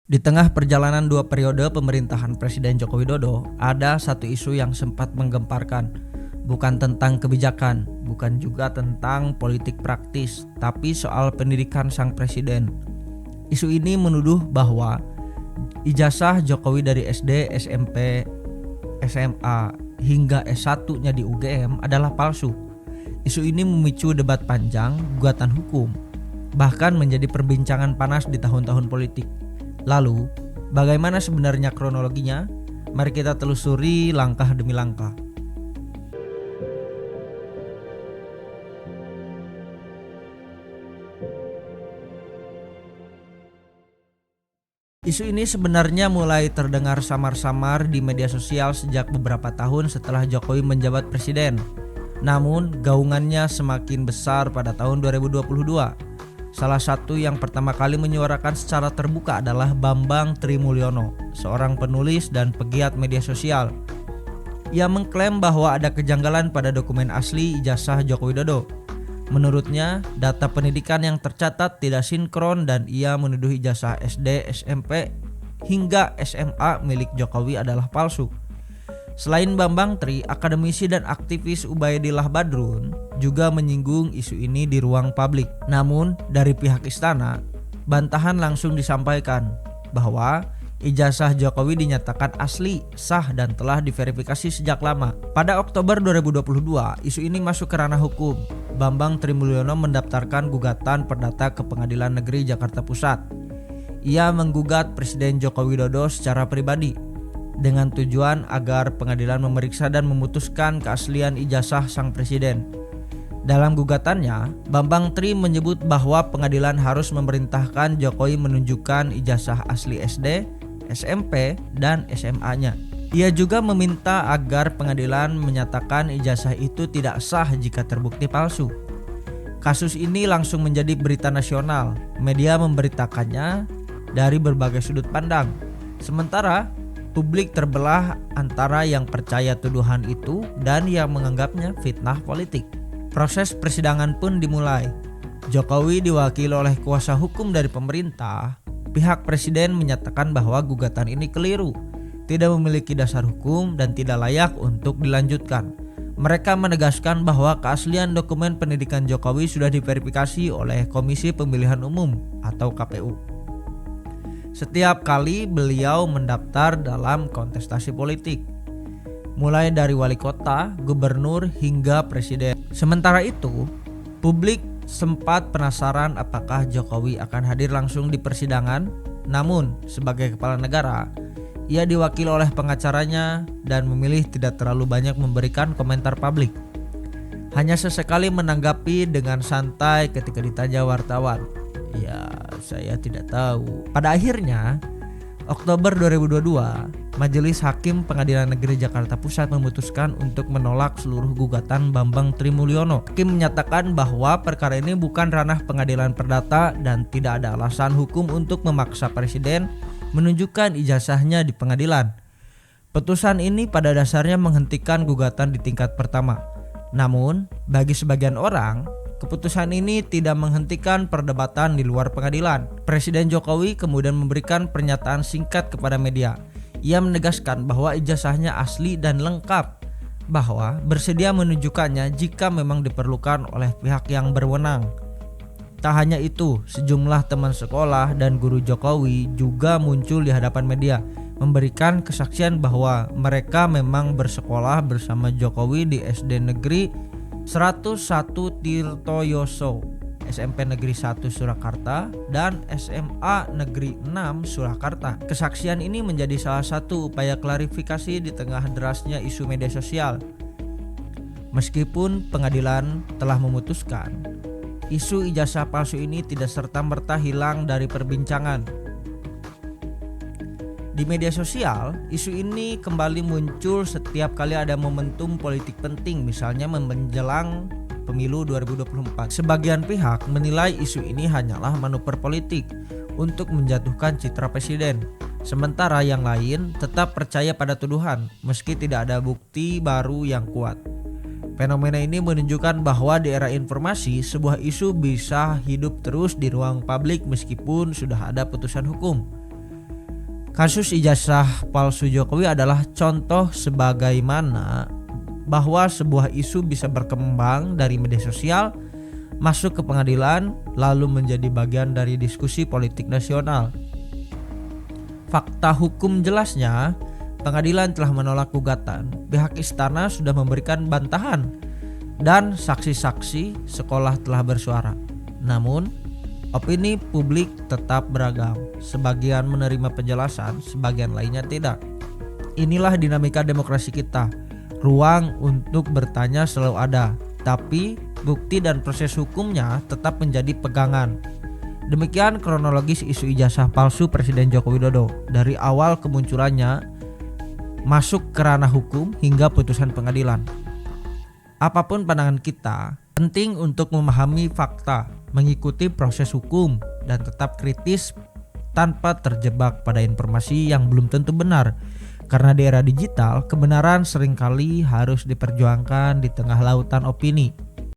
Di tengah perjalanan 2 periode pemerintahan Presiden Joko Widodo, ada satu isu yang sempat menggemparkan. Bukan tentang kebijakan, bukan juga tentang politik praktis, tapi soal pendidikan sang presiden. Isu ini menuduh bahwa ijazah Jokowi dari SD, SMP, SMA, hingga S1-nya di UGM adalah palsu. Isu ini memicu debat panjang, gugatan hukum, bahkan menjadi perbincangan panas di tahun-tahun politik. Lalu, bagaimana sebenarnya kronologinya? Mari kita telusuri langkah demi langkah. Isu ini sebenarnya mulai terdengar samar-samar di media sosial sejak beberapa tahun setelah Jokowi menjabat presiden. Namun, gaungannya semakin besar pada tahun 2022. Salah satu yang pertama kali menyuarakan secara terbuka adalah Bambang Trimulyono, seorang penulis dan pegiat media sosial. Ia mengklaim bahwa ada kejanggalan pada dokumen asli ijazah Joko Widodo. Menurutnya, data pendidikan yang tercatat tidak sinkron dan ia menuduh ijazah SD, SMP, hingga SMA milik Jokowi adalah palsu. Selain Bambang Tri, akademisi dan aktivis Ubaidillah Badrun juga menyinggung isu ini di ruang publik. Namun, dari pihak istana, bantahan langsung disampaikan bahwa ijazah Jokowi dinyatakan asli, sah, dan telah diverifikasi sejak lama. Pada Oktober 2022, isu ini masuk ke ranah hukum. Bambang Trimulyono mendaftarkan gugatan perdata ke Pengadilan Negeri Jakarta Pusat. Ia menggugat Presiden Joko Widodo secara pribadi dengan tujuan agar pengadilan memeriksa dan memutuskan keaslian ijazah sang presiden. Dalam gugatannya, Bambang Tri menyebut bahwa pengadilan harus memerintahkan Jokowi menunjukkan ijazah asli SD, SMP, dan SMA-nya. Ia juga meminta agar pengadilan menyatakan ijazah itu tidak sah jika terbukti palsu. Kasus ini langsung menjadi berita nasional. Media memberitakannya dari berbagai sudut pandang. Sementara publik terbelah antara yang percaya tuduhan itu dan yang menganggapnya fitnah politik. Proses persidangan pun dimulai. Jokowi diwakili oleh kuasa hukum dari pemerintah. Pihak presiden menyatakan bahwa gugatan ini keliru, tidak memiliki dasar hukum dan tidak layak untuk dilanjutkan. Mereka menegaskan bahwa keaslian dokumen pendidikan Jokowi sudah diverifikasi oleh Komisi Pemilihan Umum atau KPU. Setiap kali beliau mendaftar dalam kontestasi politik, mulai dari wali kota, gubernur, hingga presiden. Sementara itu, publik sempat penasaran apakah Jokowi akan hadir langsung di persidangan. Namun, sebagai kepala negara, ia diwakili oleh pengacaranya dan memilih tidak terlalu banyak memberikan komentar publik. Hanya sesekali menanggapi dengan santai ketika ditanya wartawan. Ya, saya tidak tahu. Pada akhirnya, Oktober 2022, Majelis Hakim Pengadilan Negeri Jakarta Pusat memutuskan untuk menolak seluruh gugatan Bambang Trimulyono. Hakim menyatakan bahwa perkara ini bukan ranah pengadilan perdata dan tidak ada alasan hukum untuk memaksa presiden menunjukkan ijazahnya di pengadilan. Putusan ini pada dasarnya menghentikan gugatan di tingkat pertama. Namun, bagi sebagian orang, keputusan ini tidak menghentikan perdebatan di luar pengadilan. Presiden Jokowi kemudian memberikan pernyataan singkat kepada media. Ia menegaskan bahwa ijazahnya asli dan lengkap, bahwa bersedia menunjukkannya jika memang diperlukan oleh pihak yang berwenang. Tak hanya itu, sejumlah teman sekolah dan guru Jokowi juga muncul di hadapan media, memberikan kesaksian bahwa mereka memang bersekolah bersama Jokowi di SD Negeri 101 Tirtoyoso, SMP Negeri 1 Surakarta, dan SMA Negeri 6 Surakarta. Kesaksian ini menjadi salah satu upaya klarifikasi di tengah derasnya isu media sosial. Meskipun pengadilan telah memutuskan, isu ijazah palsu ini tidak serta-merta hilang dari perbincangan. Di media sosial, isu ini kembali muncul setiap kali ada momentum politik penting, misalnya menjelang pemilu 2024. Sebagian pihak menilai isu ini hanyalah manuver politik untuk menjatuhkan citra presiden. Sementara yang lain tetap percaya pada tuduhan meski tidak ada bukti baru yang kuat. Fenomena ini menunjukkan bahwa di era informasi, sebuah isu bisa hidup terus di ruang publik meskipun sudah ada putusan hukum. Kasus ijazah palsu Jokowi adalah contoh sebagaimana bahwa sebuah isu bisa berkembang dari media sosial, masuk ke pengadilan, lalu menjadi bagian dari diskusi politik nasional. Fakta hukum jelasnya, pengadilan telah menolak gugatan. Pihak istana sudah memberikan bantahan dan saksi-saksi sekolah telah bersuara. Namun, opini publik tetap beragam. Sebagian menerima penjelasan, sebagian lainnya tidak. Inilah dinamika demokrasi kita. Ruang untuk bertanya selalu ada, tapi bukti dan proses hukumnya tetap menjadi pegangan. Demikian kronologis isu ijazah palsu Presiden Joko Widodo dari awal kemunculannya masuk ke ranah hukum hingga putusan pengadilan. Apapun pandangan kita, penting untuk memahami fakta, mengikuti proses hukum, dan tetap kritis tanpa terjebak pada informasi yang belum tentu benar. Karena di era digital, kebenaran seringkali harus diperjuangkan di tengah lautan opini.